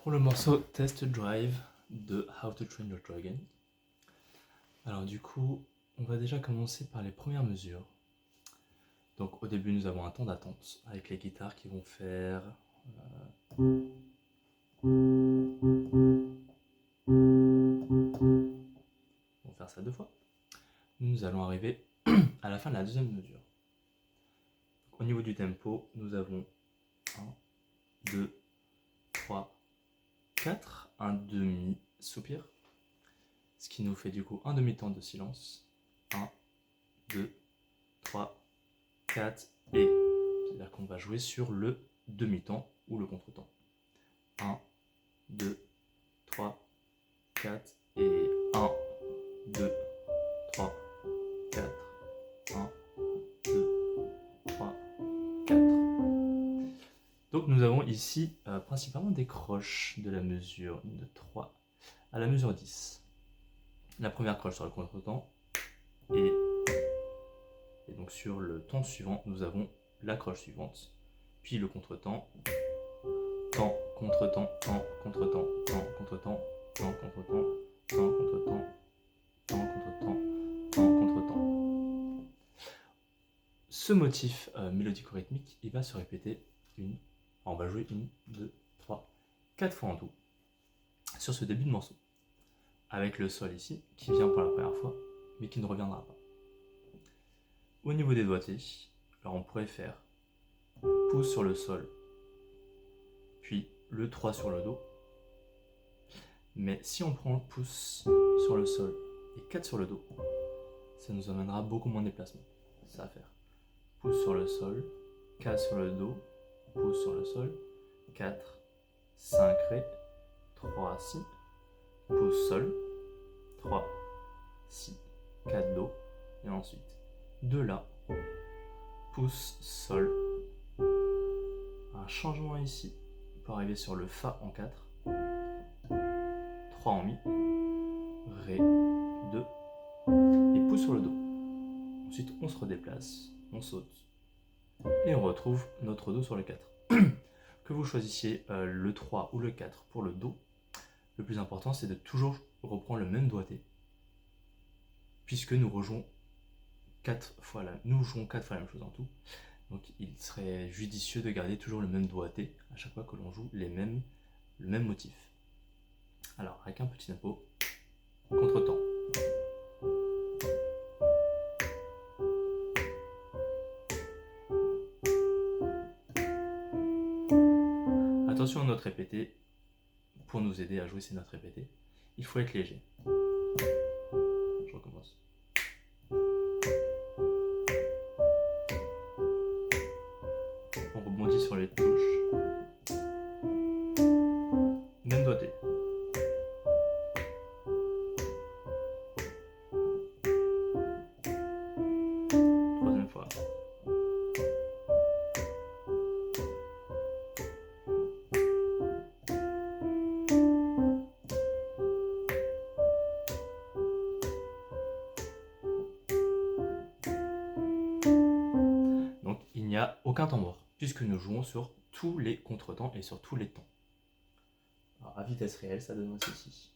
Pour le morceau Test Drive de How to Train Your Dragon. Alors du coup, on va déjà commencer par les premières mesures. Donc au début, nous avons un temps d'attente avec les guitares qui vont faire... On va faire ça deux fois. Nous allons arriver à la fin de la deuxième mesure. Au niveau du tempo, nous avons 1, 2, 3, 4, un demi-soupir, ce qui nous fait du coup un demi-temps de silence. 1, 2, 3, 4 et... C'est-à-dire qu'on va jouer sur le demi-temps ou le contre-temps. 1, 2, 3, 4 et 1, 2, 3, 4, 1, 2, 3, 4. Donc nous avons ici principalement des croches de la mesure de 3 à la mesure 10. La première croche sur le contre-temps et donc sur le temps suivant, nous avons la croche suivante, puis le contre-temps, temps, contre-temps, temps, contre-temps, temps, contre-temps, temps, contre-temps, temps, contre-temps, temps, contre-temps, temps, contre-temps. Ce motif mélodico-rythmique, il va se répéter on va jouer 1, 2, 3, 4 fois en tout sur ce début de morceau, avec le sol ici, qui vient pour la première fois, mais qui ne reviendra pas. Au niveau des doigtés, alors on pourrait faire pouce sur le sol, puis le 3 sur le do. Mais si on prend pouce sur le sol et 4 sur le do, ça nous amènera beaucoup moins de déplacement. Ça va faire pouce sur le sol, 4 sur le do, pouce sur le sol, 4, 5 ré, 3 si, pouce sol, 3, si, 4 do, et ensuite de là, pouce sol, un changement ici pour arriver sur le fa en 4, 3 en mi, ré, 2, et pouce sur le do. Ensuite on se redéplace, on saute, et on retrouve notre do sur le 4. Que vous choisissiez le 3 ou le 4 pour le do, le plus important c'est de toujours reprendre le même doigté, puisque nous jouons 4 fois la même chose en tout. Donc il serait judicieux de garder toujours le même doigté à chaque fois que l'on joue le même motif. Alors avec un petit tempo, contre-temps. Attention à notre répété, pour nous aider à jouer ces notes répétées, il faut être léger. Je recommence. On rebondit sur les touches. Même doigté. Troisième fois. Donc il n'y a aucun temps mort, puisque nous jouons sur tous les contretemps et sur tous les temps. Alors à vitesse réelle, ça donne ceci.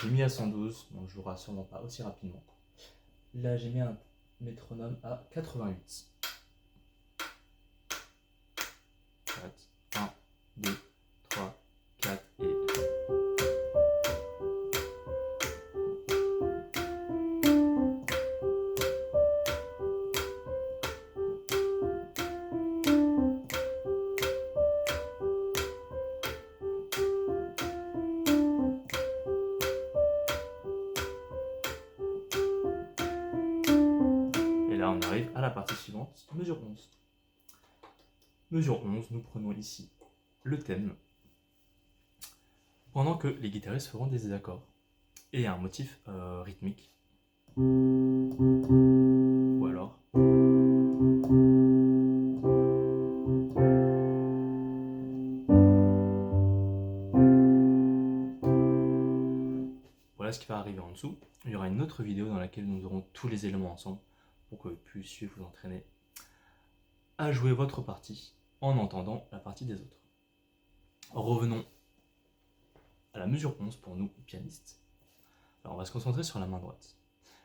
J'ai mis à 112, donc je ne jouera sûrement pas aussi rapidement. Là j'ai mis un métronome à 88. 4, 1, 2, 3, 4 et... Et là on arrive à la partie suivante, mesure 11. Mesure 11, nous prenons ici le thème, pendant que les guitaristes feront des accords et un motif rythmique. Ou alors... Voilà ce qui va arriver en dessous. Il y aura une autre vidéo dans laquelle nous aurons tous les éléments ensemble pour que vous puissiez vous entraîner à jouer votre partie en entendant la partie des autres. Revenons à la mesure 11 pour nous, pianistes. Alors on va se concentrer sur la main droite.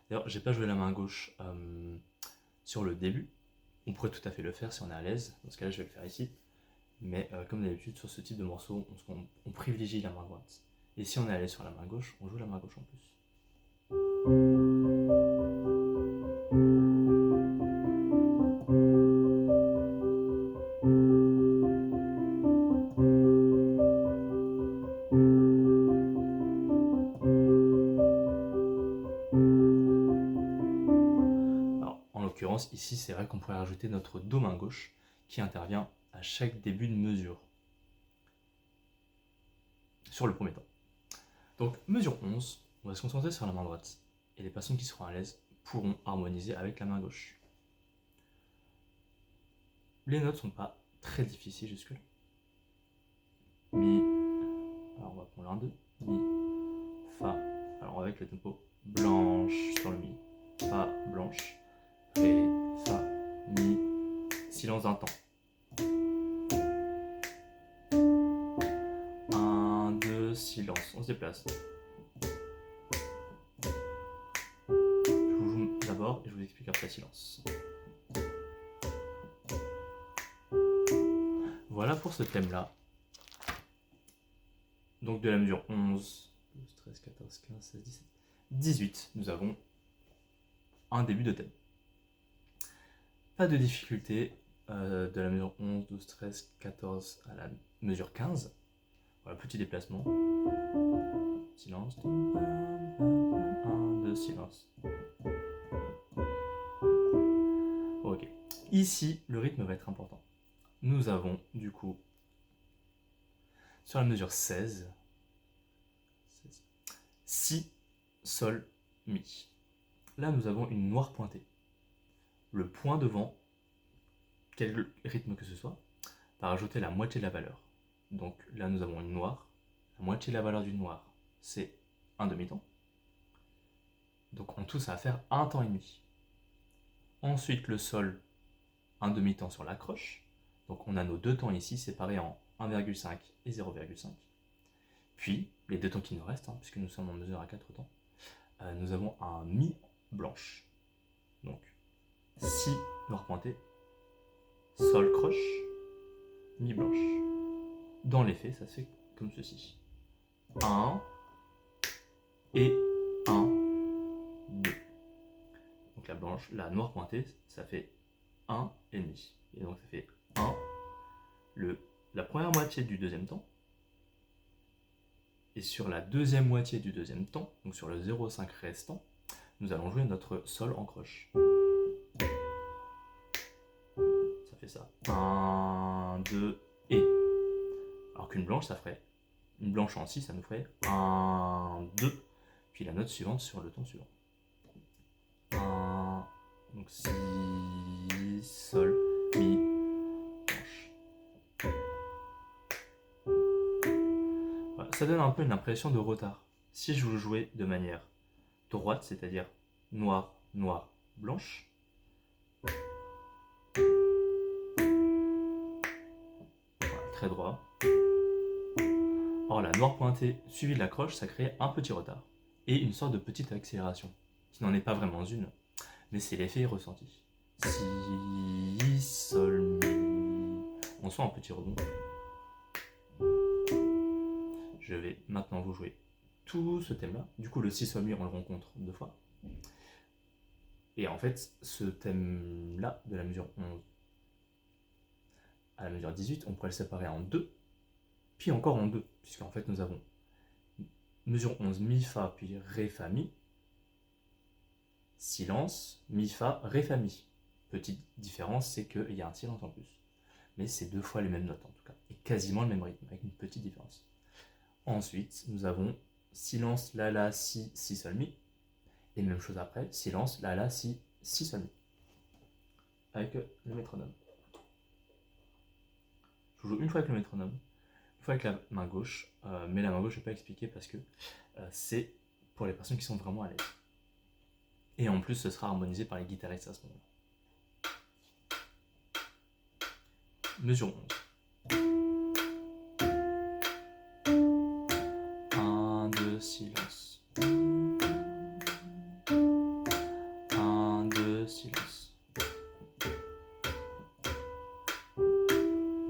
D'ailleurs, j'ai pas joué la main gauche sur le début. On pourrait tout à fait le faire si on est à l'aise. Dans ce cas-là, je vais le faire ici. Mais comme d'habitude, sur ce type de morceau, on privilégie la main droite. Et si on est à l'aise sur la main gauche, on joue la main gauche en plus. Alors, en l'occurrence, ici, c'est vrai qu'on pourrait rajouter notre Do main gauche qui intervient à chaque début de mesure. Sur le premier temps. Donc, mesure 11, on va se concentrer sur la main droite. Et les personnes qui seront à l'aise pourront harmoniser avec la main gauche. Les notes sont pas très difficiles jusque-là. Mi. Alors, on va prendre l'un, deux. Mi. Fa. Alors, avec le tempo blanche sur le mi. Fa, blanche. Ré, fa, mi. Silence d'un temps. 1, 2, silence. On se déplace. Je vous joue d'abord et je vous explique après silence. Voilà pour ce thème-là. Donc de la mesure 11, 12, 13, 14, 15, 16, 17, 18, nous avons un début de thème. Pas de difficulté de la mesure 11, 12, 13, 14 à la mesure 15. Voilà, petit déplacement. Silence. 1, 2, silence. Ok. Ici, le rythme va être important. Nous avons du coup, sur la mesure 16, Si, Sol, Mi. Là, nous avons une noire pointée. Le point devant, quel rythme que ce soit, va rajouter la moitié de la valeur. Donc là, nous avons une noire. La moitié de la valeur d'une noire, c'est un demi-temps. Donc en tout, ça va faire un temps et demi. Ensuite, le Sol, un demi-temps sur la croche. Donc on a nos deux temps ici séparés en 1,5 et 0,5. Puis, les deux temps qui nous restent, puisque nous sommes en mesure à 4 temps, nous avons un Mi blanche. Donc, Si noir pointé, Sol croche, Mi blanche. Dans les faits, ça se fait comme ceci. 1 et 1, 2. Donc la noire pointée, ça fait 1 et demi. Et donc ça fait 1, la première moitié du deuxième temps. Et sur la deuxième moitié du deuxième temps, donc sur le 0,5 restant, nous allons jouer notre Sol en croche. Ça fait ça. 1, 2 et. Alors qu'une blanche, ça ferait. Une blanche en Si, ça nous ferait 1, 2. Puis la note suivante sur le ton suivant. 1, donc Si, Sol, Mi, blanche. Voilà, ça donne un peu une impression de retard. Si je vous jouais de manière droite, c'est-à-dire noir, noir, blanche, voilà, très droit. Or la noire pointée suivie de la croche, ça crée un petit retard et une sorte de petite accélération, qui n'en est pas vraiment une, mais c'est l'effet ressenti. Si, Sol, Mi. On sent un petit rebond. Je vais maintenant vous jouer tout ce thème-là. Du coup, le Si, Sol, Mi, on le rencontre deux fois. Et en fait, ce thème-là, de la mesure 11 à la mesure 18, on pourrait le séparer en deux, puis encore en deux, puisqu'en fait, nous avons mesure 11, Mi, Fa, puis Ré, Fa, Mi. Silence, Mi, Fa, Ré, Fa, Mi. Petite différence, c'est qu'il y a un silence en plus. Mais c'est deux fois les mêmes notes en tout cas, et quasiment le même rythme, avec une petite différence. Ensuite, nous avons silence, La, La, Si, Si, Sol, Mi. Et même chose après, silence, La, La, Si, Si, Sol, Mi. Avec le métronome. Je joue une fois avec le métronome, une fois avec la main gauche, mais la main gauche je ne vais pas expliquer parce que c'est pour les personnes qui sont vraiment à l'aise. Et en plus, ce sera harmonisé par les guitaristes à ce moment-là. Mesure 11.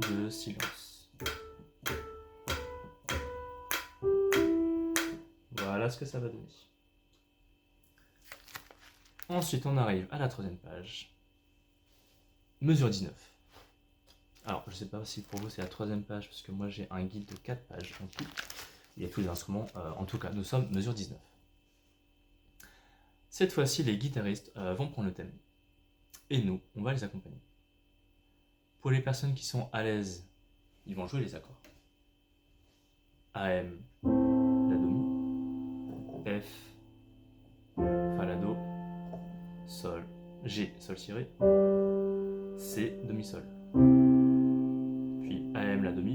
de silence. Voilà ce que ça va donner. Ensuite, on arrive à la troisième page. Mesure 19. Alors, je ne sais pas si pour vous c'est la troisième page, parce que moi j'ai un guide de 4 pages en tout. Il y a tous les instruments. En tout cas, nous sommes mesure 19. Cette fois-ci, les guitaristes vont prendre le thème. Et nous, on va les accompagner. Pour les personnes qui sont à l'aise, ils vont jouer les accords. AM, la do, F, Fa, la do, Sol, G, Sol ciré, C, demi sol. Puis AM, la demi,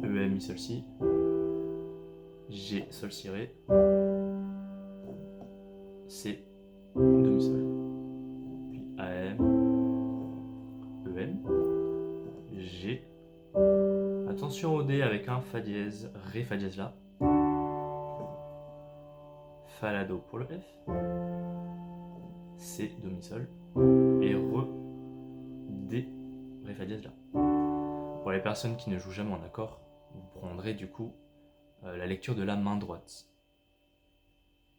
EM, mi sol si, G, Sol ciré, C, demi sol. Puis AM, EM, G. Attention au D avec un Fa dièse, Ré, Fa dièse là. Fa, la do pour le F. C, do, mi, sol. Et Re, D, Ré, Fa dièse là. Pour les personnes qui ne jouent jamais en accord, vous prendrez du coup la lecture de la main droite.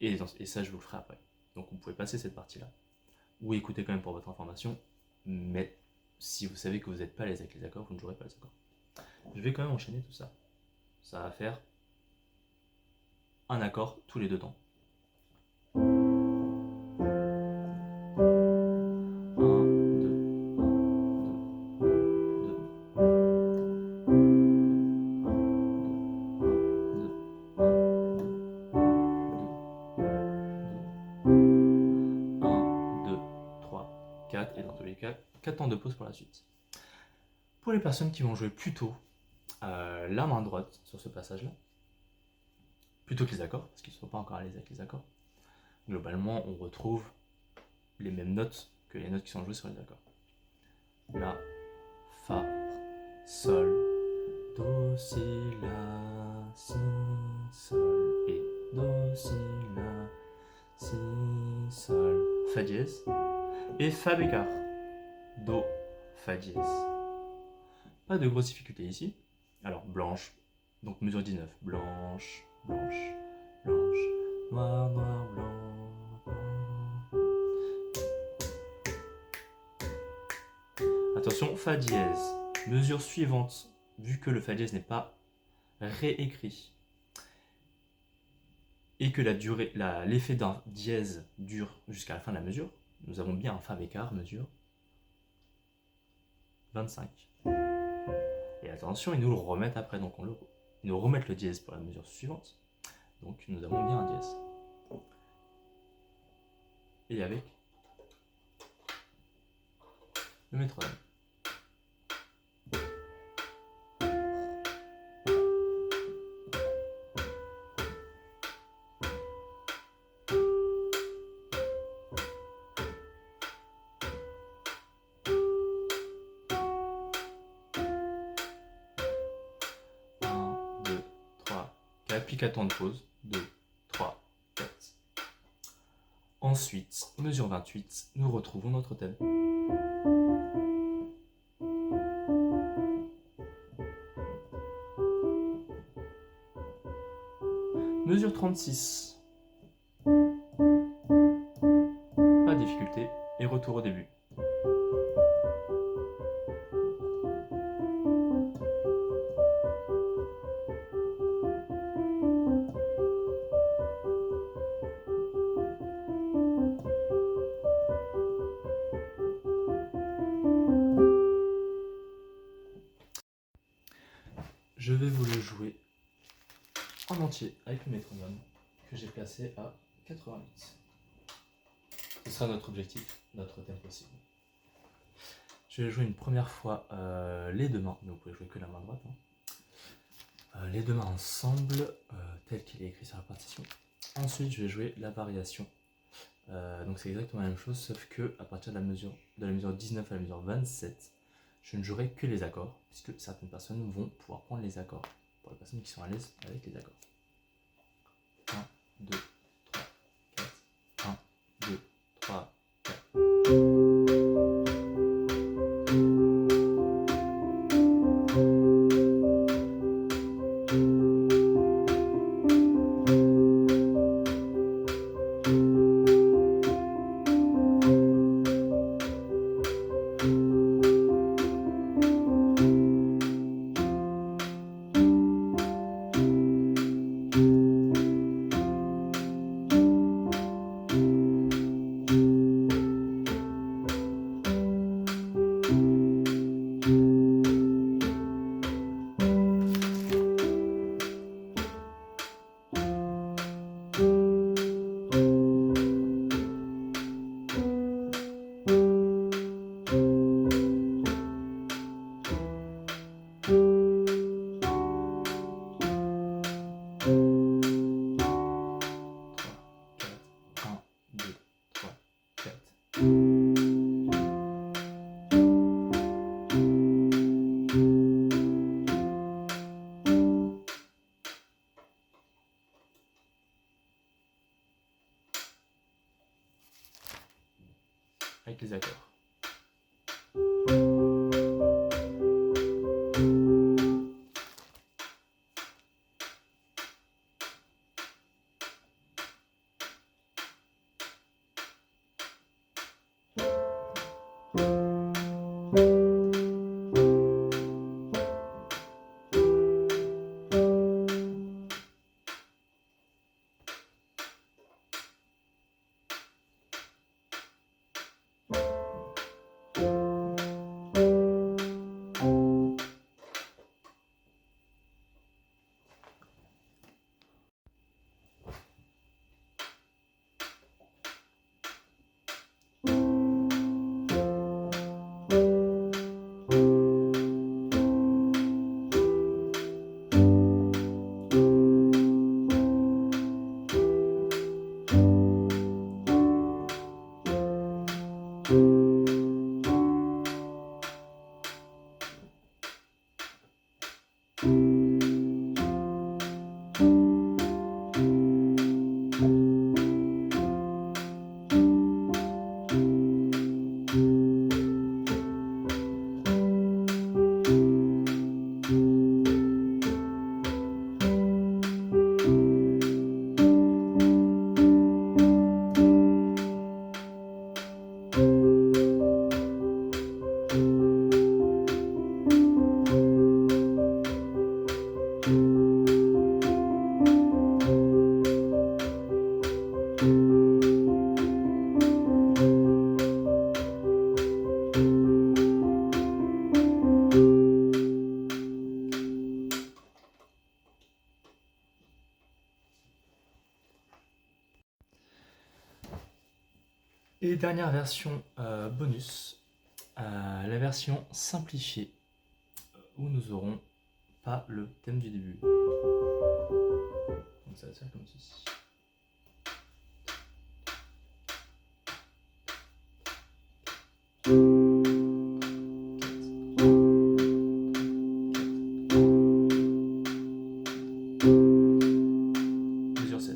Et ça, je vous le ferai après. Donc vous pouvez passer cette partie-là. Ou écouter quand même pour votre information. Mais si vous savez que vous n'êtes pas à l'aise avec les accords, vous ne jouerez pas les accords. Je vais quand même enchaîner tout ça. Ça va faire un accord tous les deux temps. 1, 2, 3, 4, et dans tous les cas, 4 temps de pause pour la suite. Pour les personnes qui vont jouer plutôt la main droite sur ce passage-là, plutôt que les accords, parce qu'ils ne sont pas encore à l'aise avec les accords, globalement, on retrouve les mêmes notes que les notes qui sont jouées sur les accords. La, Fa, Sol, Do, Si, La, Si, Sol, et Do, Si, La, Si, Sol, Fa dièse, et Fa bécard, Do, Fa dièse. Pas de grosses difficultés ici. Alors, blanche, donc mesure 19, blanche, blanche, blanche, noir, noir, blanc, blanc. Attention, Fa dièse. Mesure suivante, vu que le Fa dièse n'est pas réécrit et que l'effet d'un dièse dure jusqu'à la fin de la mesure, nous avons bien un Fa bécard, mesure 25. Et attention, ils nous le remettent après, donc ils nous remettent le dièse pour la mesure suivante. Donc nous avons bien un dièse. Et avec le métronome. Puis 4 temps de pause, 2, 3, 4. Ensuite, mesure 28, nous retrouvons notre thème. Mesure 36. Pas de difficulté, et retour au début. Je vais vous le jouer en entier avec le métronome que j'ai placé à 88. Ce sera notre objectif, notre thème possible. Je vais jouer une première fois les deux mains, mais vous pouvez jouer que la main droite. Les deux mains ensemble, tel qu'il est écrit sur la partition. Ensuite, je vais jouer la variation. Donc c'est exactement la même chose, sauf que à partir de la mesure 19 à la mesure 27, je ne jouerai que les accords, puisque certaines personnes vont pouvoir prendre les accords, pour les personnes qui sont à l'aise avec les accords. 1, 2, 3, 4, 1, 2, 3, 4. Avec les accords. Et dernière version bonus, la version simplifiée, où nous aurons pas le thème du début. Donc ça va faire comme ceci. Mesure 7.